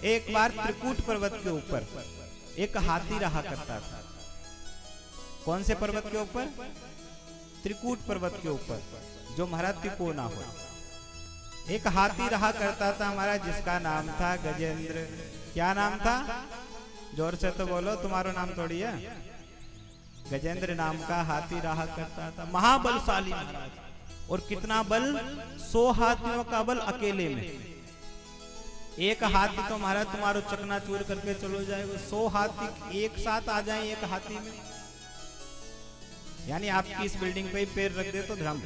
एक बार त्रिकूट पर्वत के ऊपर एक हाथी रहा करता था। कौन से पर्वत के ऊपर? त्रिकूट पर्वत के ऊपर, जो महाराज तिकोना हो। एक हाथी रहा करता था महाराज, जिसका नाम था गजेंद्र। क्या नाम था? जोर से तो बोलो, तुम्हारा नाम थोड़ी है। गजेंद्र नाम का हाथी रहा करता था, महाबलशाली महाराज। और कितना बल? 100 हाथियों का बल अकेले में। एक हाथी तो महाराज तुम्हारा चकनाचूर करके चलो जाएगा, 100 हाथी एक साथ आ जाए एक हाथी में, यानी आपकी इस बिल्डिंग पे ही पैर रख दे तो धर्म।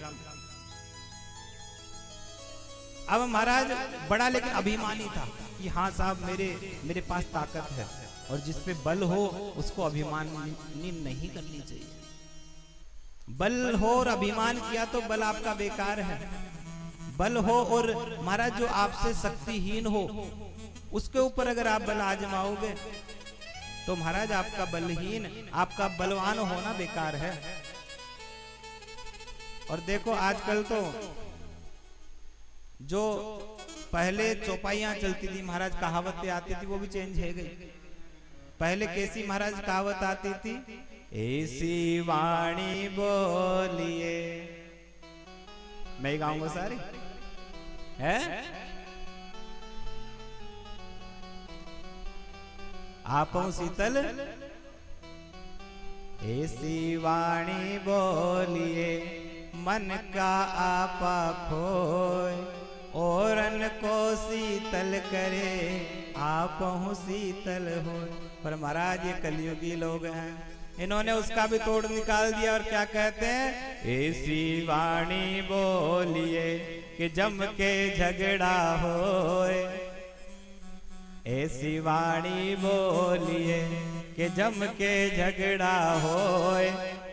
अब महाराज बड़ा लेकिन अभिमानी था कि हाँ साहब, मेरे पास ताकत है, और जिस पे बल हो उसको अभिमानी नहीं करनी चाहिए। बल हो और अभिमान किया तो बल आपका बेकार है। बल हो और महाराज जो आपसे शक्तिहीन हो उसके ऊपर अगर आप बल आजमाओगे तो महाराज आपका बलहीन, आपका बलवान होना बेकार है। और देखो आजकल तो जो पहले चौपाइयां चलती थी महाराज, कहावतें आती थी, वो भी चेंज है गई। पहले कैसी महाराज कहावत आती थी? ऐसी वाणी बोलिए, मैं ही गाऊंगा सारी है। आपो शीतल ऐसी वाणी बोलिए, मन का आपा खोए, औरन को शीतल करे, आपहु शीतल हो। पर महाराज ये कलयुगी लोग हैं, इन्होंने उसका भी तोड़ निकाल दिया और क्या कहते हैं? ऐसी वाणी बोलिए कि जम के झगड़ा होए, ऐसी वाणी बोलिए कि जम के झगड़ा होए,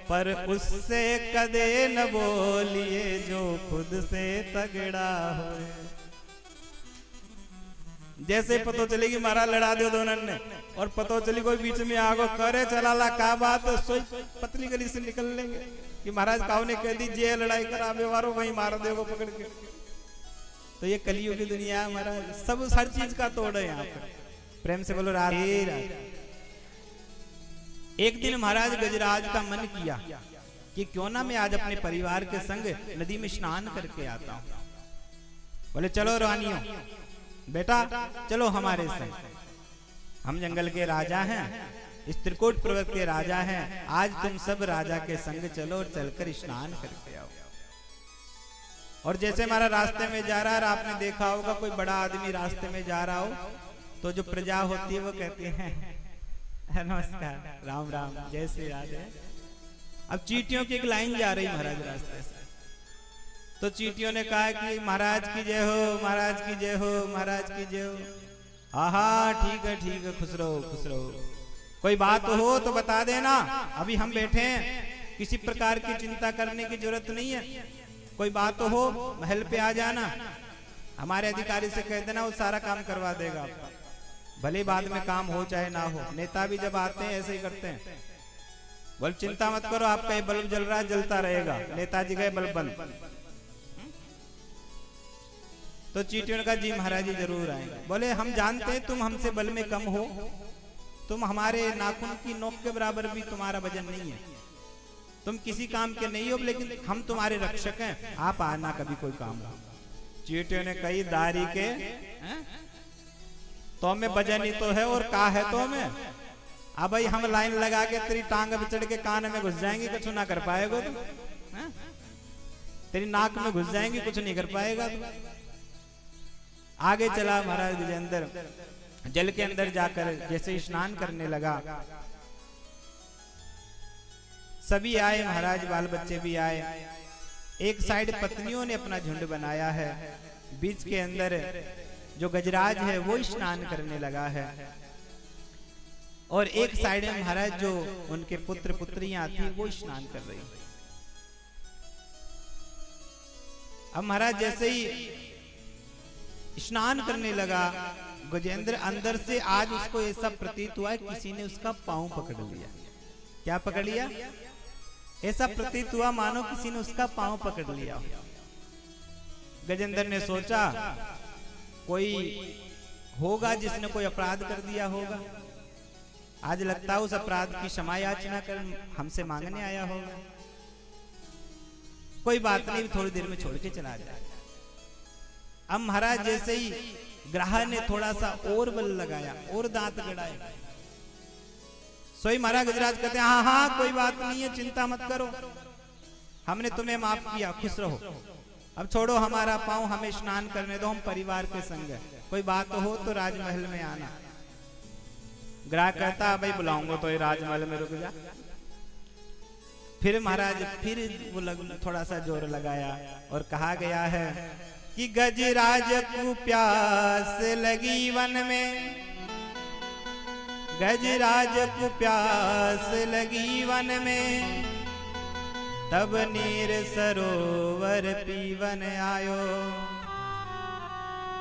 पर उससे कदे न बोलिए जो खुद से तगड़ा होए। जैसे पतो चलेगी महाराज लड़ा दो दोनों ने, और पतो चली कोई बीच में आगो करे चला ला का बात, सोई पतली गली से निकल लेंगे कि महाराज काऊ ने कह दी जे लड़ाई करावे वारो वही मार देगो पकड़ के। तो ये कलियुग की दुनिया है महाराज, सब हर चीज का तोड़ है यहाँ पे। प्रेम से बोलो राधे राधे। एक दिन महाराज गजराज का मन किया कि क्यों ना मैं आज अपने परिवार के संग नदी में स्नान करके आता हूँ। बोले चलो रानियों, बेटा चलो हमारे संग, हम जंगल के राजा हैं, इस त्रिकूट पर्वत के राजा हैं, आज तुम सब राजा के संग चलो और चलकर स्नान करके आओ। और जैसे हमारा रास्ते में जा रहा है, आपने देखा होगा कोई बड़ा आदमी रास्ते में जा रहा हो तो जो प्रजा होती है वो कहती है नमस्कार, राम राम, जय श्री राधे। अब चींटियों की एक लाइन जा रही महाराज रास्ते से, तो चींटियों ने कहा कि महाराज की जय हो, महाराज की जय हो, महाराज की जय हो। आहा ठीक है, खुश रहो खुश रहो, कोई बात हो तो बता देना, अभी हम बैठे हैं, किसी प्रकार की चिंता करने की जरूरत नहीं है। कोई बात हो महल पे आ जाना, हमारे अधिकारी से कह देना, वो सारा काम करवा देगा आपका, भले बाद में काम हो चाहे ना हो। नेता भी जब आते हैं ऐसे ही करते हैं, बोल चिंता मत करो, आपका ये बल्ब जल रहा है, जलता रहेगा, नेताजी गए बल्ब बंद। तो चींटियों ने कहा जी महाराज जी जरूर आएंगे। बोले हम जानते हैं तुम हमसे बल में कम हो, तुम हमारे नाखून की नोक के बराबर भी तुम्हारा वजन नहीं है, तुम किसी काम के नहीं हो, लेकिन हम तुम्हारे रक्षक हैं, आप आना कभी कोई काम हो। चींटियों ने कही दारी के तो में वजन ही तो है और का है तो में, अब भाई हम लाइन लगा के तेरी टांग पे चढ़ के कान में घुस जाएंगे, कुछ ना कर पाएगा तुम, तेरी नाक में घुस जाएंगे, कुछ नहीं कर पाएगा तुम। आगे चला महाराज गजेंद्र, जल के अंदर जाकर जैसे स्नान करने लगा, सभी आए महाराज, बाल बच्चे भी आए। एक साइड पत्नियों ने अपना झुंड बनाया है, बीच के अंदर जो गजराज है वो स्नान करने लगा है, और एक साइड में महाराज जो उनके पुत्र पुत्रियां थी वो स्नान कर रही। अब महाराज जैसे ही स्नान करने लगा गजेंद्र, अंदर से आज उसको ऐसा प्रतीत हुआ किसी ने उसका पांव पकड़ लिया। क्या पकड़ लिया? ऐसा प्रतीत हुआ मानो किसी ने उसका पांव पकड़ लिया। गजेंद्र ने सोचा कोई होगा जिसने कोई अपराध कर दिया होगा, आज लगता है उस अपराध की क्षमा याचना कर हमसे मांगने आया होगा। कोई बात नहीं, थोड़ी देर में छोड़ के चला जाए। अब महाराज जैसे ही ग्राह ने थोड़ा सा और बल लगाया और दांत गड़ाए, सोई महाराज गजराज कहते हैं हाँ हाँ कोई बात नहीं है, चिंता मत करो, हमने तुम्हें माफ किया, खुश रहो, अब छोड़ो हमारा पांव, हमें स्नान करने दो, हम परिवार के संग हैं, कोई बात हो तो राजमहल में आना। ग्राह कहता भाई बुलाऊंगा तो ये राजमहल में रुक जा। फिर महाराज फिर वो थोड़ा सा जोर लगाया और कहा गया है कि गजराज को प्यास लगी वन में, गजराज को प्यास लगी वन में, तब नीर सरोवर पीवन आयो।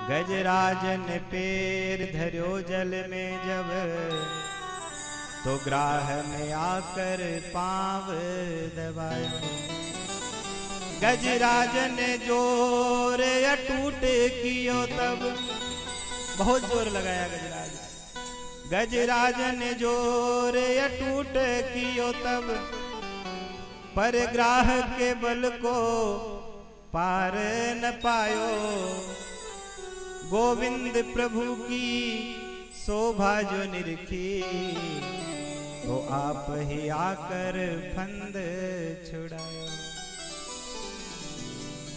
गजराज ने पैर धर्यो जल में जब, तो ग्राह में आकर पांव दबायो। गजराज ने जोर अटूट कियो तब, बहुत जोर लगाया गजराज, गजराज ने जोर अटूट कियो तब, पर ग्राह के बल को पार न पायो। गोविंद प्रभु की शोभा जो निरखी, तो आप ही आकर फंद छुड़ायो।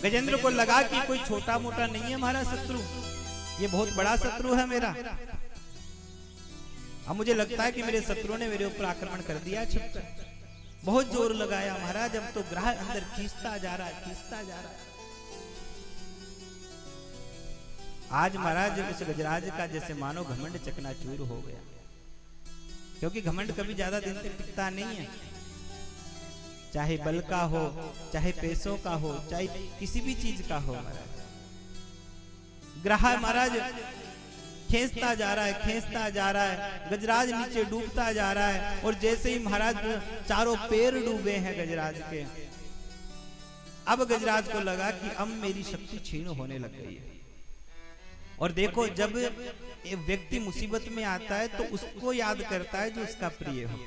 गजेंद्र को लगा कि कोई छोटा मोटा नहीं है हमारा शत्रु, ये बहुत बड़ा शत्रु है मेरा। अब मुझे लगता है कि मेरे शत्रु ने मेरे ऊपर आक्रमण कर दिया छिपकर। बहुत जोर लगाया महाराज, अब तो ग्राह अंदर खींचता जा रहा है, खींचता जा रहा है। आज महाराज उस गजराज का जैसे मानो घमंड चकनाचूर हो गया, क्योंकि घमंड कभी ज्यादा दिन तक टिकता नहीं है, चाहे बल का हो, चाहे पैसों का हो, चाहे किसी भी चीज का हो। महाराज ग्राह महाराज खींचता जा रहा है, खींचता जा रहा है, गजराज नीचे डूबता जा रहा है। और जैसे ही महाराज चारों पैर डूबे हैं गजराज के, अब गजराज को लगा कि अब मेरी शक्ति क्षीण होने लग गई है। और देखो जब एक व्यक्ति मुसीबत में आता है तो उसको याद करता है जो उसका प्रिय हो,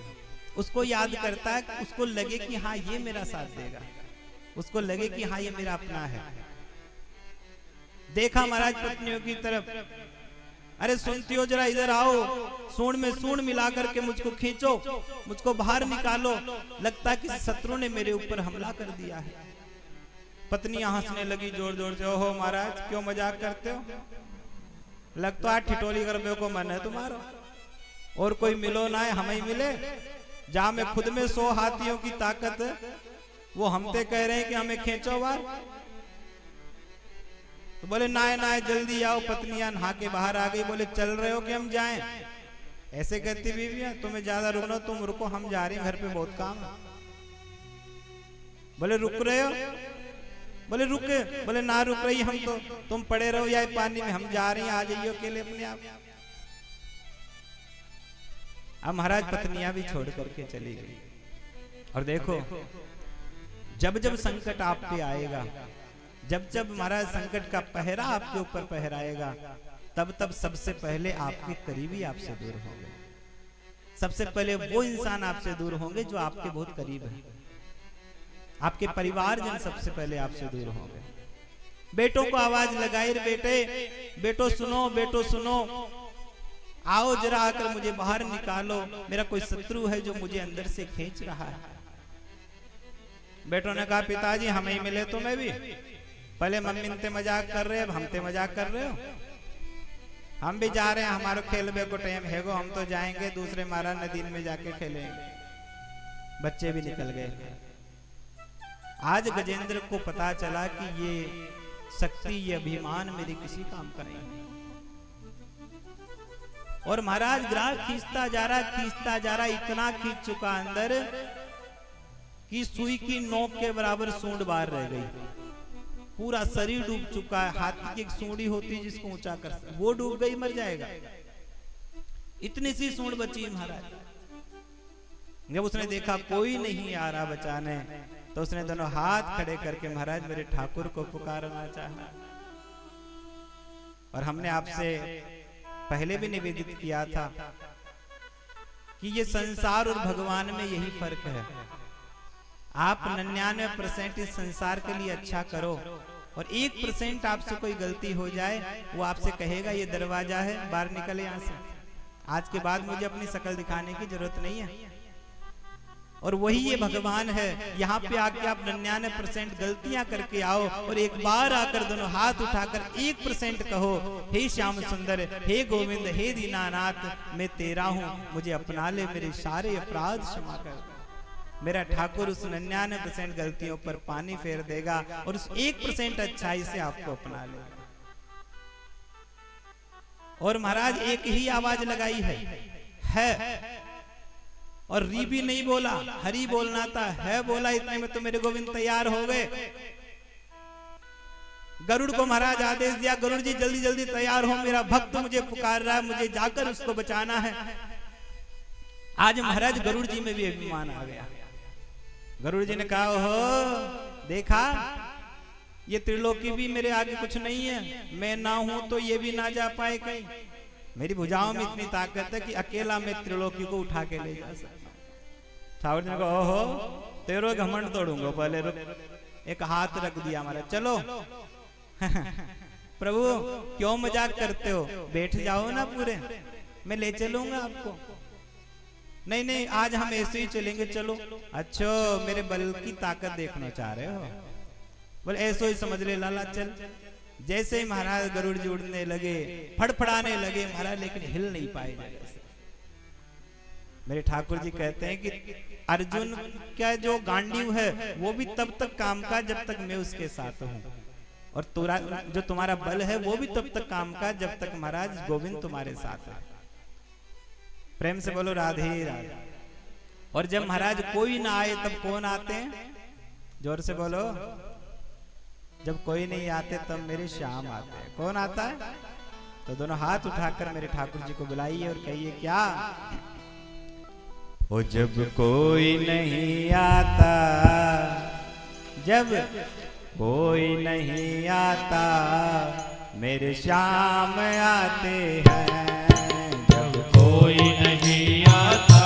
उसको याद करता है, उसको लगे कि हाँ ये मेरा साथ देगा, उसको लगे कि हाँ ये मेरा अपना है। देखा महाराज पत्नियों की तरफ, अरे सुनती हो जरा इधर आओ, सूंड में सूंड मिला करके मुझको खींचो, मुझको बाहर निकालो, लगता है कि शत्रु ने मेरे ऊपर हमला कर दिया है। पत्नियां हंसने लगी जोर जोर से, ओहो महाराज क्यों मजाक करते हो, लगता है ठिठोली करने को मन है तुम्हारा, और कोई मिलो ना है हम ही मिले, जहां में खुद में 100 हाथियों की ताकत है, वो हमसे कह रहे हैं कि हमें खींचो बाहर। तो बोले नाय नाय जल्दी आओ। पत्नियां नहा के बाहर आ गई, बोले चल रहे हो कि हम जाएं? ऐसे कहती बीवियां, तुम्हें ज्यादा रुकना, तुम रुको, हम जा रहे हैं, घर पे बहुत काम है। बोले रुक रहे हो? बोले रुके। बोले ना रुक रही हम तो, तुम पड़े रहो या पानी में, हम जा रहे हैं, आ जाइए अकेले अपने आप। अब महाराज पत्नियां भी छोड़ करके चली गई। और देखो जब जब संकट आप पे आएगा, जब जब महाराज संकट का पहरा आपके ऊपर पहराएगा, तब तब सबसे पहले आपके करीबी आपसे दूर होंगे। सबसे पहले वो इंसान आपसे दूर होंगे जो आपके बहुत करीब है, आपके परिवारजन सबसे पहले आपसे दूर होंगे। बेटों को आवाज लगाई, बेटे बेटो सुनो, बेटो सुनो, आओ जरा आकर मुझे बाहर निकालो, मेरा कोई शत्रु है जो मुझे अंदर से खींच रहा है। बेटों ने कहा पिताजी हमें ही मिले, तुम्हें भी, पहले मम्मी ते मजाक कर रहे, अब हम ते मजाक कर रहे हो, हम भी जा रहे हैं, हमारे खेलने को टाइम है गो, हम तो जाएंगे दूसरे मारा नदी में जाके खेलेंगे। बच्चे भी निकल गए। आज गजेंद्र को पता चला कि ये शक्ति, ये अभिमान मेरे किसी काम का नहीं। और महाराज ग्राह खींचता जा रहा, खींचता जा रहा, इतना खींच चुका अंदर कि सुई की नोक के बराबर सूंड बाहर रह गई, पूरा शरीर डूब चुका है। हाथी की एक सूंडी होती है जिसको ऊंचा कर, वो डूब गई, मर जाएगा, इतनी सी सूंड बची महाराज। जब उसने देखा कोई नहीं आ रहा बचाने, तो उसने दोनों हाथ खड़े करके महाराज मेरे ठाकुर को पुकारना चाहा, और हमने आपसे पहले भी निवेदित किया था कि ये संसार और भगवान में यही फर्क है। आप 99% इस संसार के लिए अच्छा करो और 1% आपसे कोई गलती हो जाए, वो आपसे कहेगा ये दरवाजा है, बाहर निकले यहाँ से, आज के बाद मुझे अपनी शकल दिखाने की जरूरत नहीं है। और वही ये भगवान है, यहाँ पे आके आप 99% गलतियां करके आओ और एक बार आकर दोनों हाथ उठाकर 1% कहो, हे श्याम सुंदर, हे गोविंद, हे दीनानाथ, मैं तेरा हूँ, मुझे अपना ले, मेरे सारे अपराध क्षमा कर। मेरा ठाकुर उस 99% गलतियों पर पानी फेर देगा और उस 1% अच्छाई से आपको अपना लेगा। और महाराज एक ही आवाज लगाई है और री भी नहीं बोला, हरी बोलना था, है बोला, इतने में तो मेरे गोविंद तैयार हो गए। गरुड़ को महाराज आदेश दिया, गरुड़ जी जल्दी जल्दी तैयार हो, मेरा भक्त मुझे पुकार रहा है, मुझे जाकर उसको बचाना है। आज महाराज गरुड़ जी में भी अभिमान आ गया। गरुड़ जी ने कहा, ओहो देखा, ये त्रिलोकी भी मेरे आगे कुछ नहीं है, मैं ना हूं तो ये भी ना जा पाए कहीं। मेरी भुजाओं में इतनी ताकत है कि अकेला मैं त्रिलोकी को उठा के ले जा सकता। ठाकुर जी ने कहा, ओहो तेरो घमंड तोड़ूंगा, पहले रुक। एक हाथ रख दिया हमारा, चलो प्रभु क्यों मजाक करते हो, बैठ जाओ ना पूरे, मैं ले चलूंगा आपको। नहीं नहीं आज हम ऐसे ही चलेंगे, चलो। अच्छा मेरे बल की ताकत देखना चाह रहे हो, बोले ऐसे ही समझ ले लाला, चल। जैसे ही महाराज गरुड़ जी उड़ने लगे, फड़फड़ाने लगे महाराज, लेकिन हिल नहीं पाए जगह से। मेरे ठाकुर जी कहते हैं कि अर्जुन का जो गांडीव है वो भी तब तक काम का जब तक मैं उसके साथ हूँ, और जो तुम्हारा बल है वो भी तब तक काम का जब तक महाराज गोविंद तुम्हारे साथ है। प्रेम से बोलो राधे राधे। और जब महाराज कोई ना आए तब कौन आते हैं, जोर से बोलो। जब कोई नहीं आते तब मेरे श्याम आते हैं। कौन आता है? तो दोनों हाथ उठाकर मेरे ठाकुर जी को बुलाइए और कहिए क्या, ओ जब कोई नहीं आता, जब कोई नहीं आता मेरे श्याम आते हैं। जब कोई नहीं आता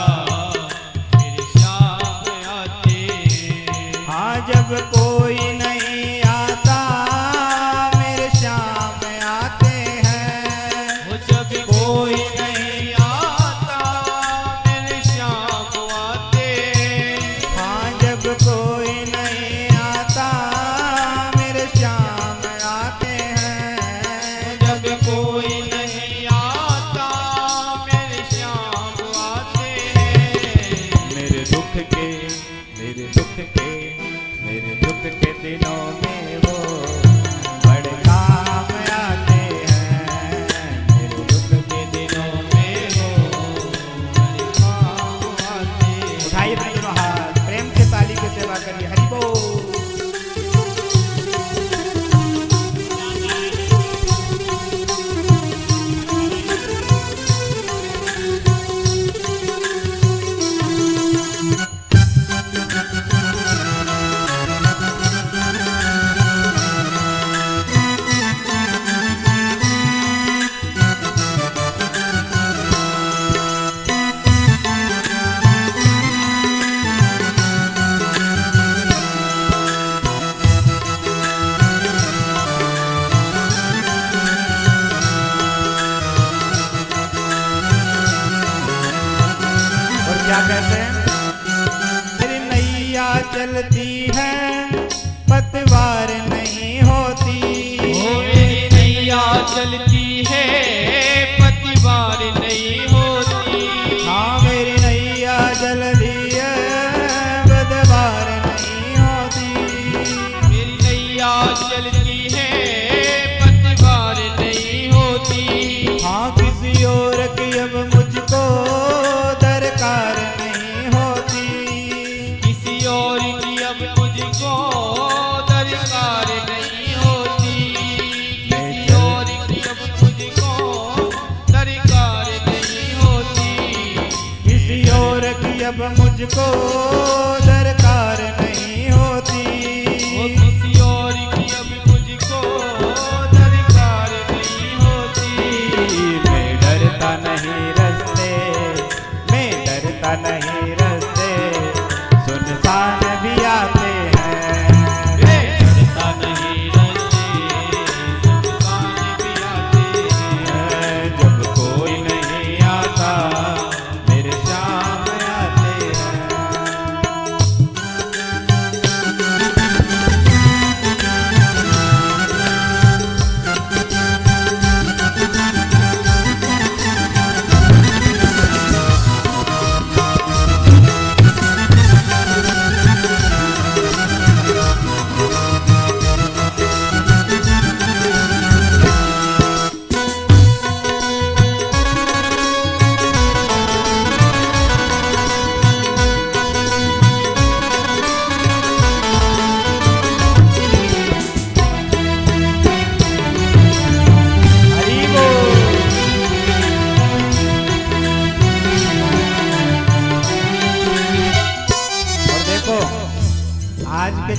मेरे श्याम आते हैं। हाँ जब कोई नहीं आता मेरे श्याम आते हैं। वो जब कोई नहीं आता मेरे श्याम आते हैं। हाँ जब कोई नहीं आता मेरे श्याम आते हैं। जब कोई नहीं आता मेरे श्याम आते हैं। मेरे दुख के दिनों में वो बड़े काम आते हैं। मेरे दुख के दिनों में वो बड़े काम आते हैं। उठाइए दोनों हाथ, प्रेम से ताली की सेवा करिए। हरि बोल। क्या कहते हैं? मेरी नैया चलती है पतवार नहीं होती। मेरी नैया चलती है पतवार नहीं होती। हाँ मेरी नैया चलती है पतवार नहीं होती। मेरी नैया चलती है पतवार नहीं होती। हाँ किसी और की अब मुझको दरकार नहीं होती। किसी और की अब मुझको दरकार नहीं होती। किसी और की अब मुझको दरकार नहीं होती। किसी और की अब मुझको दरकार नहीं होती। किसी और की अब मुझको दरकार नहीं होती। मैं डर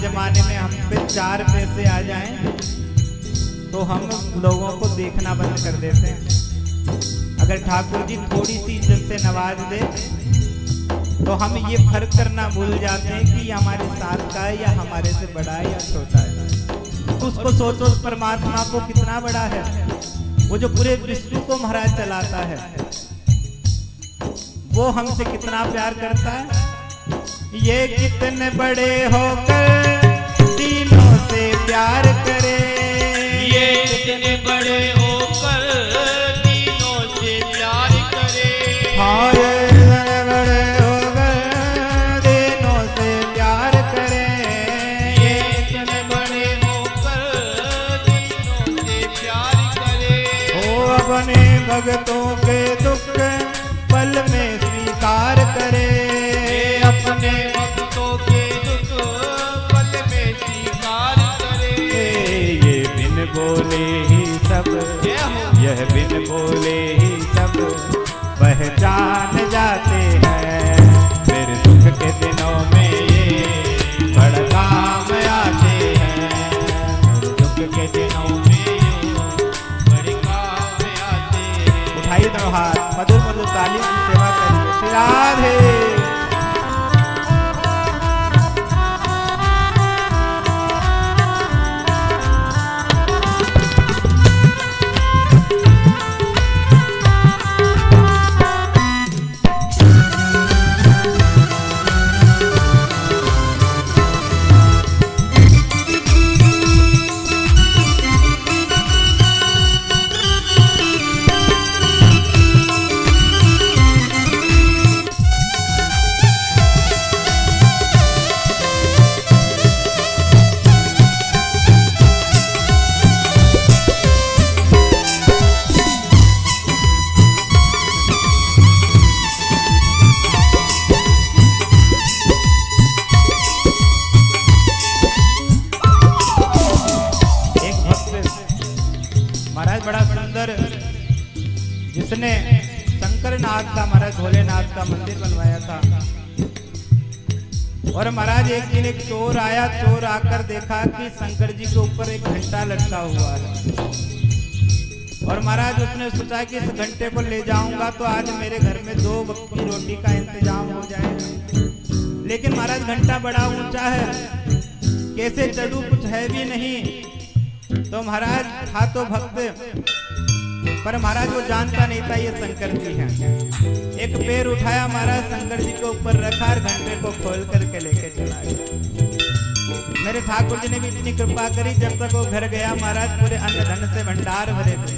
जमाने में हम पे 4 पैसे आ जाएं तो हम लोगों को देखना बंद कर देते हैं। अगर ठाकुर जी थोड़ी सी इज्जत से नवाज दे तो हम ये फर्क करना भूल जाते हैं कि ये हमारे साथ का है या हमारे से बड़ा है या छोटा है। तो उसको सोचो, उस परमात्मा को कितना बड़ा है, वो जो पूरे विश्व को महाराज चलाता है, वो हमसे कितना प्यार करता है। ये कितने बड़े होकर तीनों से प्यार करे, ये कितने बड़े होकर तीनों से प्यार करे। हाँ ये कितने बड़े होकर तीनों से प्यार करे, ये कितने बड़े होकर तीनों से प्यार करे। ओ अपने भक्तों के दुख पल में स्वीकार करे, अपने भक्तों के दुख पल में स्वीकार करे। ये बिन बोले ही सब, यह बिन बोले ही सब पहचान जाते हैं। फिर दुख के दिनों में ये बड़ा काम आते हैं। दुख के दिनों में ये बड़े काम आते हैं। उठाइए दोनों हाथ, मधुर मधुर तालियों की सेवा करिए। श्री राधे। बड़ा सुंदर, जिसने शंकरनाथ का, महाराज भोलेनाथ का मंदिर बनवाया था। और महाराज एक दिन एक चोर आया, चोर आकर देखा कि शंकर जी के ऊपर एक घंटा लटका हुआ है। और महाराज उसने सोचा कि इस घंटे को ले जाऊंगा तो आज मेरे घर में 2 वक्त की रोटी का इंतजाम हो जाएगा। लेकिन महाराज घंटा बड़ा ऊंचा है, कैसे चढ़ूं, कुछ है भी नहीं। तो महाराज था तो भक्त, पर महाराज वो जानता नहीं था ये शंकर जी हैं। एक पैर उठाया महाराज, शंकर जी के ऊपर रखा और घंटे को खोल करके लेके चला गया। मेरे ठाकुर जी ने भी इतनी कृपा करी, जब तक वो घर गया महाराज पूरे अन्न धन से भंडार भरे थे।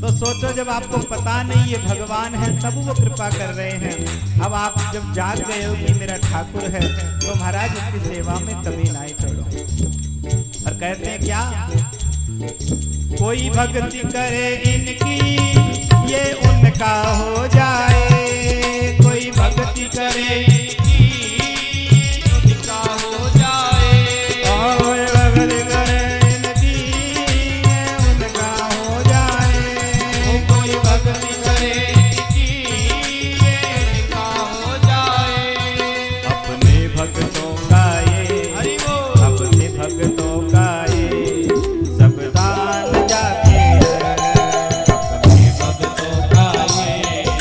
तो सोचो, जब आपको पता नहीं ये भगवान है तब वो कृपा कर रहे हैं। अब आप जब जाग गए हो कि मेरा ठाकुर है, तो महाराज उसकी सेवा में कभी ना ही छोड़ो। और कहते हैं क्या, कोई भक्ति करे इनकी ये उनका हो जाए। कोई भक्ति करे इनकी उनका हो जाए। कोई भक्ति करे इनकी ये उनका हो जाए। कोई भक्ति करे इनकी ये उनका हो जाए। अपने भक्तों का ये, हरि बोल। अपने भक्तों का ये सब दान जाते हैं। भक्तों का ये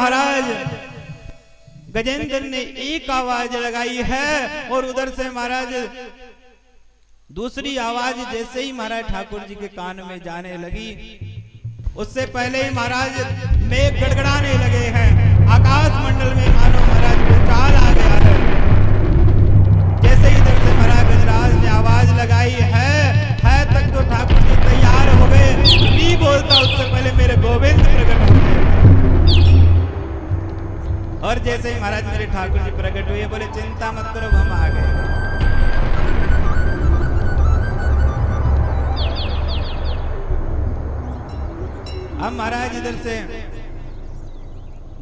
महाराज गजेंद्र ने एक आवाज लगाई है और उधर से महाराज दूसरी आवाज जैसे ही महाराज ठाकुर जी के कान में जाने लगी, उससे पहले ही महाराज मेघ गड़गड़ाने लगे हैं। आकाश मंडल में मानो महाराज भूचाल आ गया है। जैसे ही इधर से महाराज गजराज ने आवाज लगाई है तक तो ठाकुर जी तैयार हो गए। नहीं बोलता उससे पहले मेरे गोविंद प्रकट हो गए। और जैसे ही महाराज मेरे ठाकुर जी प्रकट हुए, बोले चिंता मत करो, हम आ गए। अब महाराज इधर से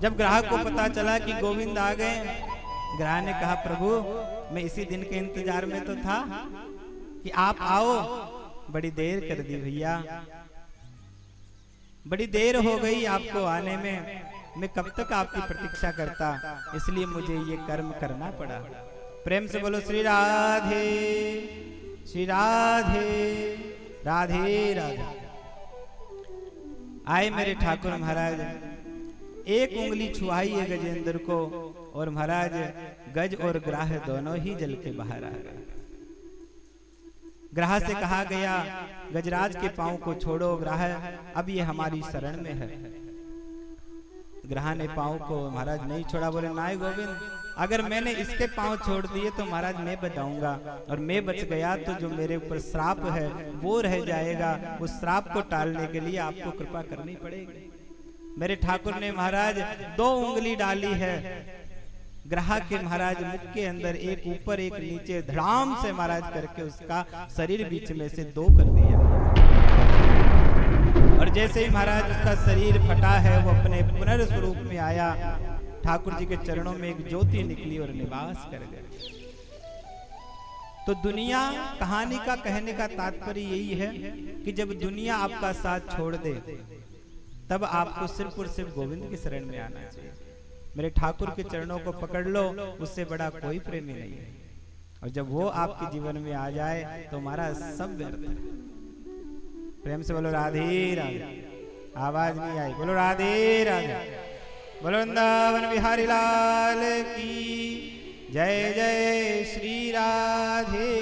जब ग्राहक को पता चला कि गोविंद आ गए, ग्राहक ने कहा प्रभु मैं इसी दिन के इंतजार में तो था कि आप आओ, बड़ी देर कर दी भैया, बड़ी देर हो गई आपको आने में, मैं कब तक आपकी प्रतीक्षा करता, इसलिए मुझे ये कर्म करना पड़ा। प्रेम से बोलो श्री राधे श्री राधे राधे राधे। आए मेरे ठाकुर महाराज, एक उंगली छुआई है गजेंद्र को और महाराज गज और ग्राह दोनों ही जल के बाहर आ गए। ग्राह से कहा गया गजराज के पांव को छोड़ो ग्राह, अब ये हमारी शरण में है। ग्राह ने पांव को महाराज नहीं छोड़ा, बोले नाय गोविंद, अगर मैंने इसके पांव छोड़ दिए तो महाराज मैं बचाऊंगा, और मैं बच गया तो जो मेरे ऊपर श्राप है वो रह जाएगा। उस श्राप को टालने के लिए आपको कृपा करनी पड़ेगी। मेरे ठाकुर ने महाराज 2 उंगली डाली है ग्राह के महाराज मुख के अंदर, एक ऊपर एक नीचे, धड़ाम से महाराज करके उसका शरीर बीच में से 2 कर दिया। और जैसे ही महाराज उसका शरीर फटा है वो अपने पुनर्स्वरूप में आया। ठाकुर जी के चरणों में एक ज्योति निकली और निवास कर गए। तो दुनिया, कहानी का कहने का तात्पर्य यही है कि जब दुनिया आपका साथ छोड़ दे तब आपको सिर्फ और सिर्फ गोविंद की शरण में आना चाहिए। मेरे ठाकुर के चरणों को पकड़ लो, उससे बड़ा कोई प्रेमी नहीं है। और जब वो आपके जीवन में आ जाए तो हमारा सब व्यर्थ है। प्रेम से बोलो राधे राधे। आवाज नहीं आई, बोलो राधे राधे। बोलो वृंदावन बिहारी लाल की जय। जय श्री राधे।